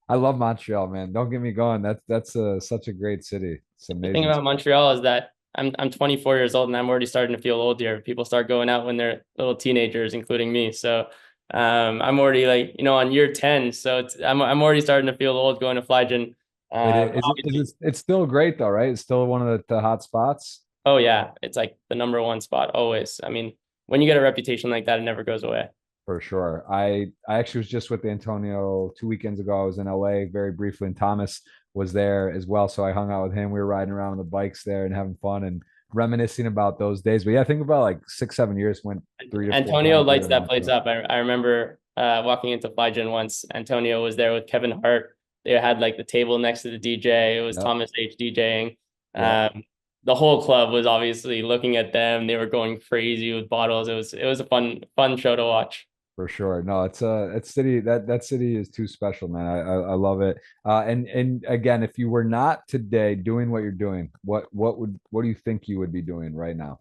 I love Montreal, man. Don't get me going. That's such a great city. It's an The thing amazing about spot. Montreal is that I'm 24 years old and I'm already starting to feel old here. People start going out when they're little teenagers, including me. So I'm already like on year 10. So I'm already starting to feel old going to Flygen. It is. Obviously, It's still great though, right? It's still one of the hot spots. oh yeah, it's like the number one spot always. I mean, when you get a reputation like that, it never goes away. For sure. I actually was just with Antonio 2 weekends ago. I was in LA very briefly, and Thomas was there as well. So I hung out with him. We were riding around on the bikes there and having fun and reminiscing about those days. But yeah, I think about like 6, 7 years, went 3 to 4 Antonio times a year lights to that place Montreal. up. I remember walking into Flygen once. Antonio was there with Kevin Hart. They had like the table next to the DJ. It was Yep. Thomas H DJing. Yep. The whole club was obviously looking at them. They were going crazy with bottles. It was a fun show to watch. For sure. No, it's city that city is too special, man. I love it. And again, if you were not today doing what you're doing, what do you think you would be doing right now?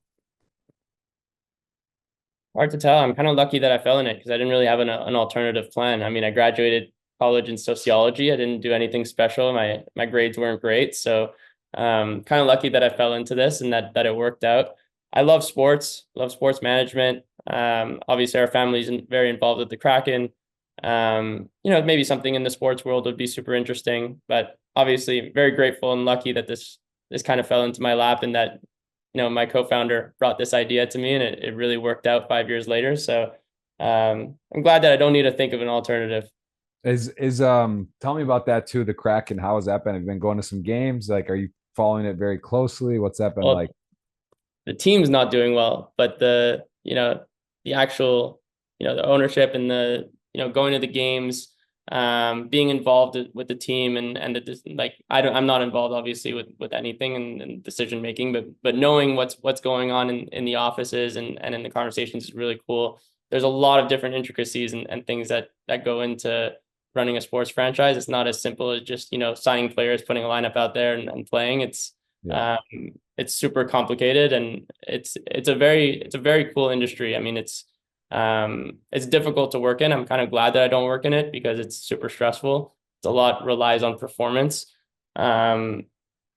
Hard to tell. I'm kind of lucky that I fell in it because I didn't really have an alternative plan. I mean, I graduated college in sociology. I didn't do anything special. My grades weren't great, so kind of lucky that I fell into this and that it worked out. I love sports management. Obviously, our family's very involved with the Kraken. Maybe something in the sports world would be super interesting, but obviously, very grateful and lucky that this kind of fell into my lap and that my co-founder brought this idea to me and it really worked out 5 years later. So I'm glad that I don't need to think of an alternative. Is tell me about that too, the Kraken. How has that been? Have you been going to some games? Like, are you following it very closely? What's that been like? Well, the team's not doing well, but the actual, the ownership and the, going to the games, being involved with the team and like, I'm not involved obviously with anything and decision making, but knowing what's going on in the offices and in the conversations is really cool. There's a lot of different intricacies and things that go into running a sports franchise. It's not as simple as just, signing players, putting a lineup out there and playing. Yeah. Um, it's super complicated and it's a very cool industry. I mean, it's difficult to work in. I'm kind of glad that I don't work in it because it's super stressful. It's a lot relies on performance. Um,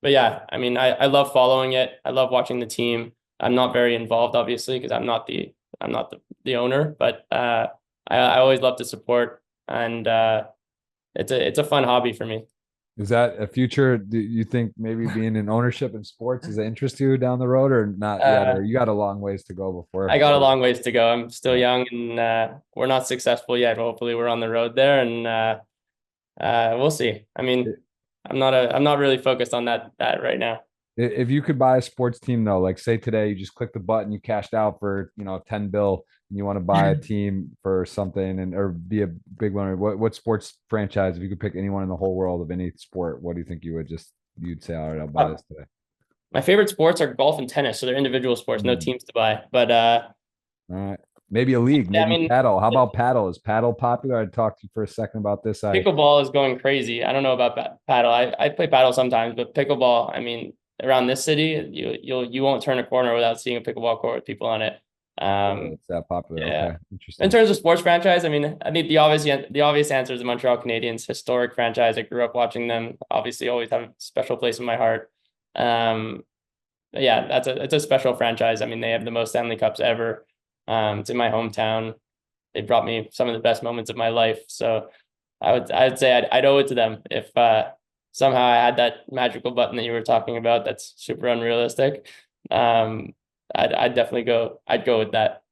but yeah, I mean, I love following it. I love watching the team. I'm not very involved, obviously, because I'm not the owner, but I always love to support and it's a fun hobby for me. Is that a future? Do you think maybe being in ownership in sports is that interest you down the road or not yet? Uh, Or you got a long ways to go I before? got a long ways to go. I'm still Yeah. young and we're not successful yet. Hopefully we're on the road there and we'll see. I mean, I'm not really focused on that right now. If you could buy a sports team though, like say today you just click the button, you cashed out for 10 bill, and you want to buy a team for something and or be a big one, or what sports franchise, if you could pick anyone in the whole world of any sport, what do you think you'd say, all right, I'll buy Uh, this today? my favorite sports are golf and tennis, so they're individual sports, no Hmm. teams to buy. But All right. Maybe a league, yeah, I maybe mean, paddle. How about paddle? Is paddle popular? I'd talk to you for a second about this. pickleball is going crazy. I don't know about paddle. I play paddle sometimes, but pickleball, I mean, around this city, you won't turn a corner without seeing a pickleball court with people on it. Really, Um, it's that popular. yeah. Okay, In interesting. terms of sports franchise, I mean, I think the obvious answer is the Montreal Canadiens, historic franchise. I grew up watching them. Obviously, always have a special place in my heart. Um, yeah, it's a special franchise. I mean, they have the most Stanley Cups ever. It's in my hometown. They brought me some of the best moments of my life. So I'd say I'd owe it to them if somehow I had that magical button that you were talking about. That's super unrealistic. Um, I'd definitely I'd go with that.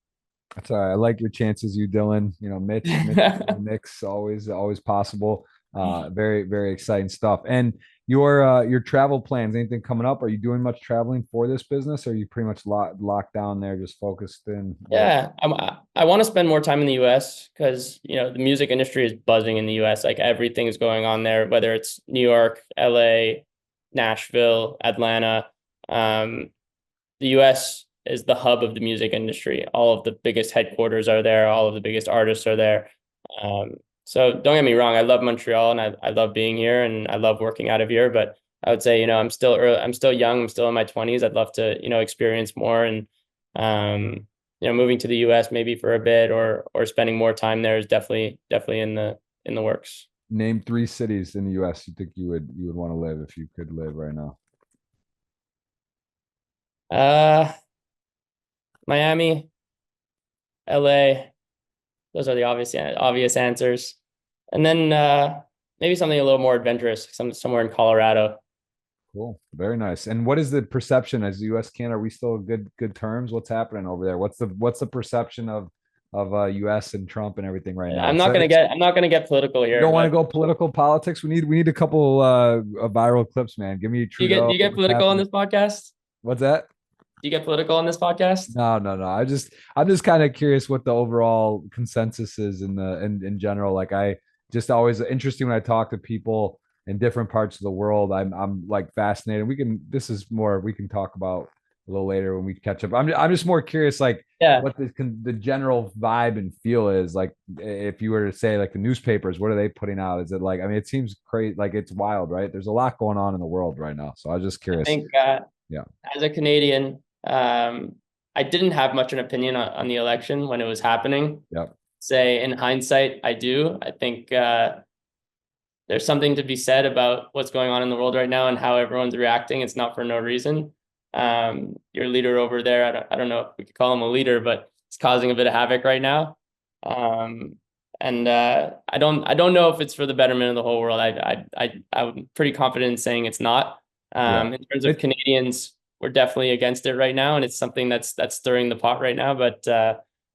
That's all right. I like your chances, you Dylan. You know, Mitch in the mix, always possible. Very, very exciting stuff. And your travel plans, anything coming up? Are you doing much traveling for this business? Or are you pretty much locked down there, just focused in where? Yeah, I want to spend more time in the US because, you know, the music industry is buzzing in the US. Like everything's going on there, whether it's New York, LA, Nashville, Atlanta. Um, the US is the hub of the music industry. All of the biggest headquarters are there, all of the biggest artists are there. So don't get me wrong, I love Montreal and I love being here and I love working out of here, but I would say, you know, I'm still young, I'm still in my 20s. I'd love to, you know, experience more and you know, moving to the US maybe for a bit or spending more time there is definitely in the works. Name three cities in the US you think you would want to live if you could live right now. Uh Miami, LA, those are the obvious answers. And then maybe something a little more adventurous, somewhere in Colorado. Cool. Very nice. And what is the perception as US Canada? Are we still good terms? What's happening over there? What's the perception of US and Trump and everything right now? I'm not gonna get political You here, don't want to but go political politics. We need a couple viral clips, man. Give me do Trudeau. you get What's political on happening? this podcast? What's that? Do you get political on this podcast? No, no, no. I'm just kind of curious what the overall consensus is in general. Like I just always interesting when I talk to people in different parts of the world. I'm like fascinated. This is more we can talk about a little later when we catch up. I'm just more curious like Yeah, what the general vibe and feel is like if you were to say like the newspapers, what are they putting out? Is it like I mean it seems crazy like it's wild, right? There's a lot going on in the world right now. So I was just I curious. think Yeah. as a Canadian, I didn't have much an opinion on the election when it was happening. Yep. Say in hindsight, I do. I think there's something to be said about what's going on in the world right now and how everyone's reacting. It's not for no reason. Your leader over there, I don't know if we could call him a leader, but it's causing a bit of havoc right now. Um, and I don't know if it's for the betterment of the whole world. I'm pretty confident in saying it's not. Yeah. In terms of It, Canadians, we're definitely against it right now, and it's something that's stirring the pot right now. But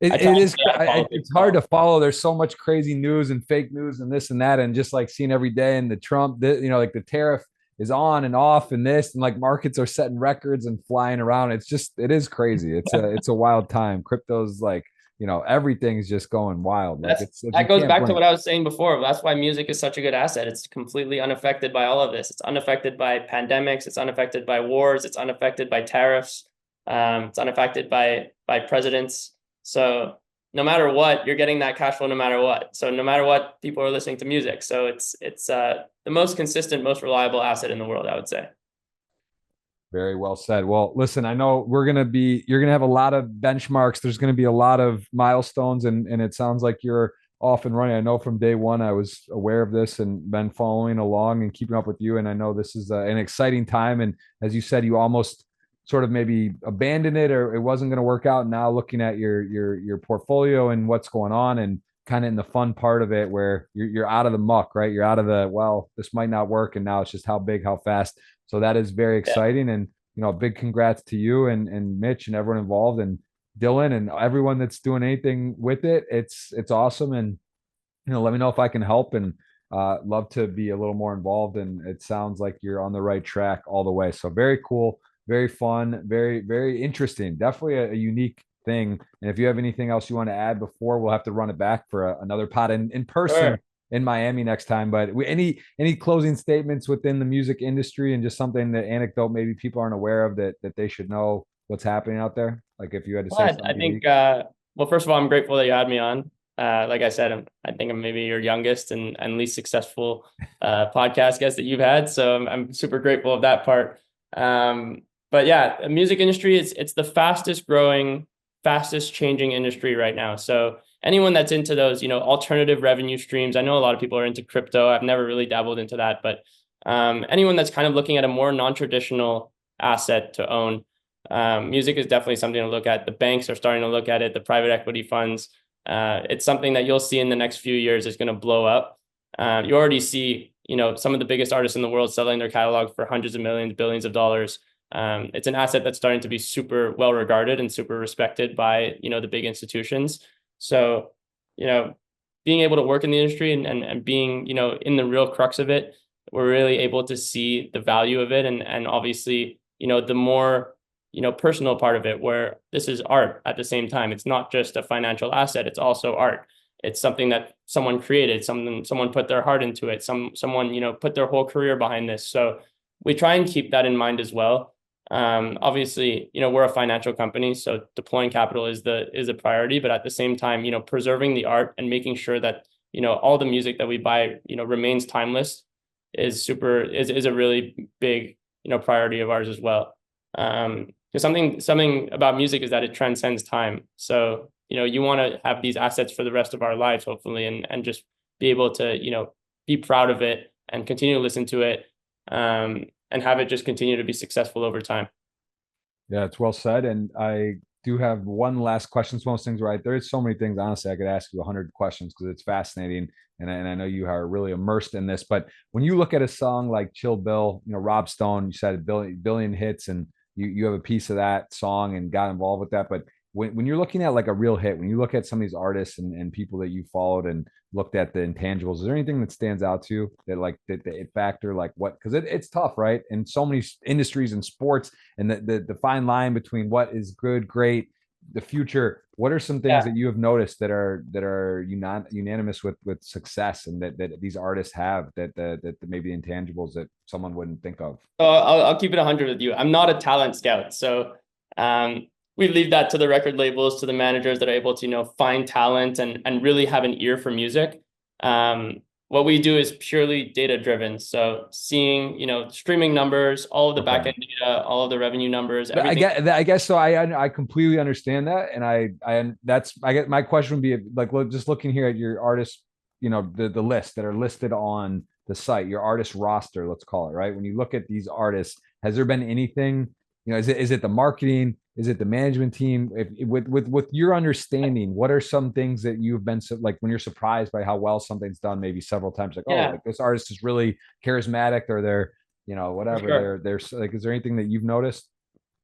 It, I try it to is stay out of politics it's at hard to all. follow. There's so much crazy news and fake news and this and that, and just like seeing every day and the Trump, like the tariff is on and off and this and like markets are setting records and flying around. It is crazy. It's a wild time. Crypto's like everything's just going wild. Like it's you That goes can't back to blink. what I was saying before. That's why music is such a good asset. It's completely unaffected by all of this. It's unaffected by pandemics. It's unaffected by wars. It's unaffected by tariffs. It's unaffected by presidents. So no matter what, you're getting that cash flow no matter what. So no matter what, people are listening to music. So it's the most consistent, most reliable asset in the world, I would say. Very well said. Well, listen, I know you're gonna have a lot of benchmarks. There's gonna be a lot of milestones, and it sounds like you're off and running. I know from day one I was aware of this and been following along and keeping up with you. And I know this is an exciting time. And as you said, you almost sort of maybe abandoned it or it wasn't going to work out. Now looking at your portfolio and what's going on and kind of in the fun part of it where you're out of the muck, right? You're out of this might not work. And now it's just how big, how fast. So that is very Yeah. exciting. And, big congrats to you and Mitch and everyone involved and Dylan and everyone that's doing anything with it. It's awesome. And, let me know if I can help and love to be a little more involved. And it sounds like you're on the right track all the way. So very cool, very fun, very, very interesting. Definitely a unique thing. And if you have anything else you want to add before, we'll have to run it back for another pod in person Sure. in Miami next time. But any closing statements within the music industry, and just something that anecdote maybe people aren't aware of that they should know what's happening out there? Like if you had to Well, say I something think, unique. well, first of all, I'm grateful that you had me on. Like I said, I think I'm maybe your youngest and least successful podcast guest that you've had. So I'm super grateful of that part. But yeah, the music industry it's the fastest growing, fastest changing industry right now. So anyone that's into those, alternative revenue streams, I know a lot of people are into crypto. I've never really dabbled into that, but anyone that's kind of looking at a more non-traditional asset to own, music is definitely something to look at. The banks are starting to look at it, the private equity funds. It's something that you'll see in the next few years is going to blow up. You already see, some of the biggest artists in the world selling their catalog for hundreds of millions, billions of dollars. It's an asset that's starting to be super well regarded and super respected by, the big institutions. So, you know, being able to work in the industry and being, in the real crux of it, we're really able to see the value of it. And obviously, the more, personal part of it, where this is art at the same time. It's not just a financial asset, it's also art. It's something that someone created, someone put their heart into it, someone, put their whole career behind this. So we try and keep that in mind as well. Obviously, we're a financial company, so deploying capital is the priority, but at the same time, preserving the art and making sure that, all the music that we buy, remains timeless is a really big, priority of ours as well. Because something about music is that it transcends time. So, you want to have these assets for the rest of our lives, hopefully, and just be able to, be proud of it and continue to listen to it. And have it just continue to be successful over time. Yeah, it's well said. And I do have one last question. It's one of those things right there. There's so many things. Honestly, I could ask you 100 questions because it's fascinating, and I know you are really immersed in this. But when you look at a song like Chill Bill, Rob Stone, you said a billion hits, and you have a piece of that song and got involved with that. But when you're looking at like a real hit, when you look at some of these artists and people that you followed and looked at the intangibles, is there anything that stands out to you that like the it factor, like what? Because it's tough, right? In so many industries and sports, and the fine line between what is good, great, the future. What are some things Yeah. that you have noticed that are unanimous with success, and that these artists have that maybe intangibles that someone wouldn't think of? So I'll keep it 100 with you. I'm not a talent scout, so we leave that to the record labels, to the managers that are able to, find talent and really have an ear for music. What we do is purely data driven. So seeing, streaming numbers, all of the Okay. backend data, all of the revenue numbers, I everything. get, I guess so. I completely understand that, and I get my question would be like, just looking here at your artists, the list that are listed on the site, your artist roster, let's call it, right? When you look at these artists, has there been anything, is it the marketing, is it the management team? With your understanding, what are some things that you've been like when you're surprised by how well something's done, maybe several times, like, oh, Yeah, like this artist is really charismatic, or they're, for whatever, sure. they're like, is there anything that you've noticed?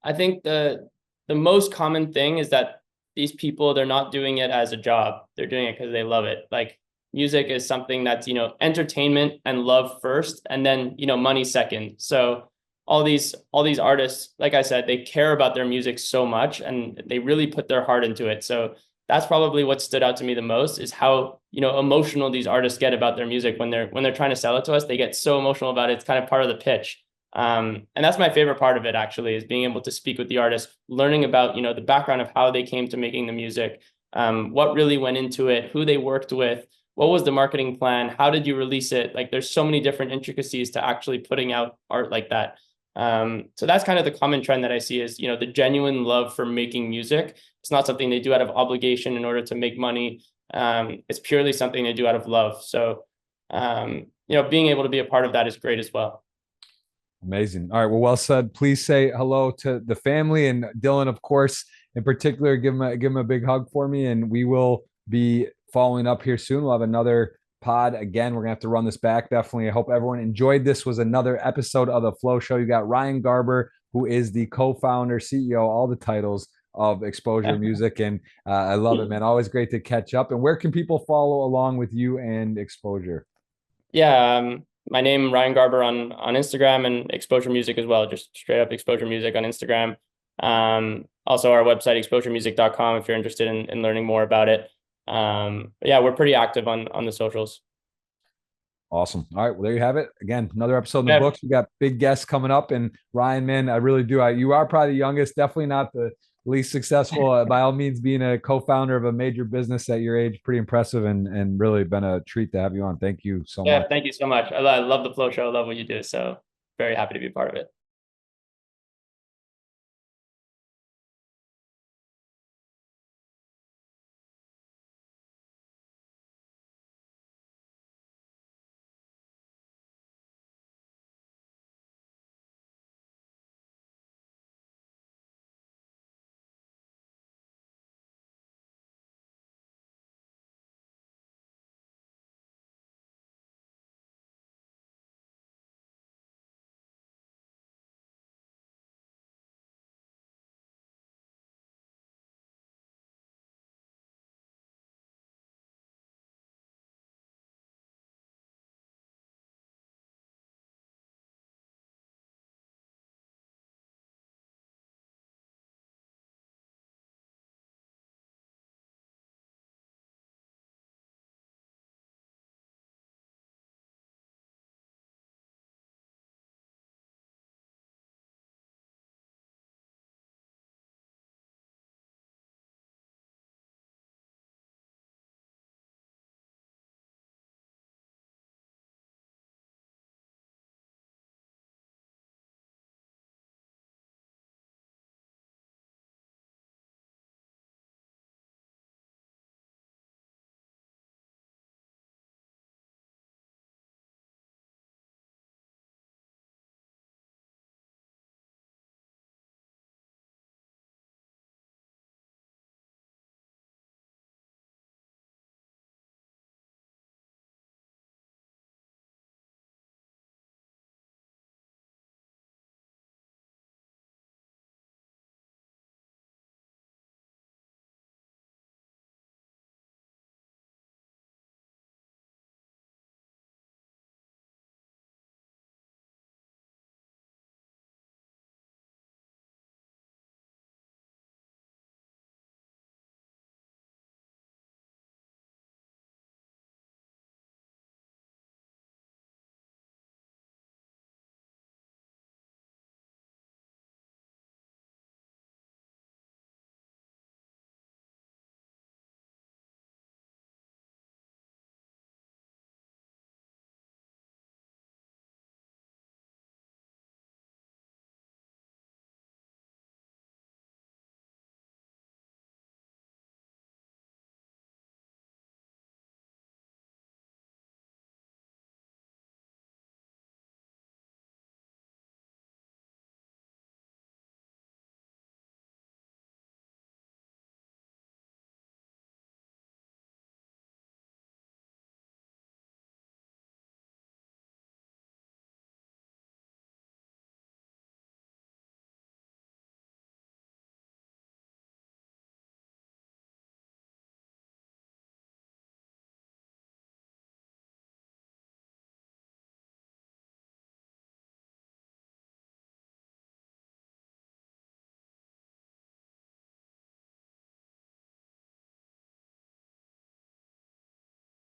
I think the most common thing is that these people, they're not doing it as a job. They're doing it because they love it. Like music is something that's, entertainment and love first, and then, money second. So all these artists, like I said, they care about their music so much and they really put their heart into it. So that's probably what stood out to me the most, is how, emotional these artists get about their music when they're trying to sell it to us. They get so emotional about it. It's kind of part of the pitch. And that's my favorite part of it, actually, is being able to speak with the artist, learning about, the background of how they came to making the music, what really went into it, who they worked with, what was the marketing plan, how did you release it? Like there's so many different intricacies to actually putting out art like that. So that's kind of the common trend that I see is, the genuine love for making music. It's not something they do out of obligation in order to make money. It's purely something they do out of love. So, being able to be a part of that is great as well. Amazing. All right. Well said. Please say hello to the family and Dylan, of course, in particular. Give him a big hug for me, and we will be following up here soon. We'll have another pod again. We're gonna have to run this back. Definitely. I hope everyone enjoyed. This was another episode of the Flow Show. You got Ryan Garber, who is the co-founder, CEO, all the titles of Xposure Music, and I love it, man. Always great to catch up. And where can people follow along with you and Xposure? Yeah, my name Ryan Garber on Instagram, and Xposure Music as well. Just straight up Xposure Music on Instagram. Also our website, exposuremusic.com, if you're interested in learning more about it. Yeah, we're pretty active on the socials. Awesome. All right. Well, there you have it. Again, another episode in the Yeah. books. We got big guests coming up. And Ryan, man, I really do. You are probably the youngest, definitely not the least successful. By all means, being a co-founder of a major business at your age, pretty impressive and really been a treat to have you on. Thank you so much. Yeah, thank you so much. I love the Flow Show. I love what you do. So very happy to be a part of it.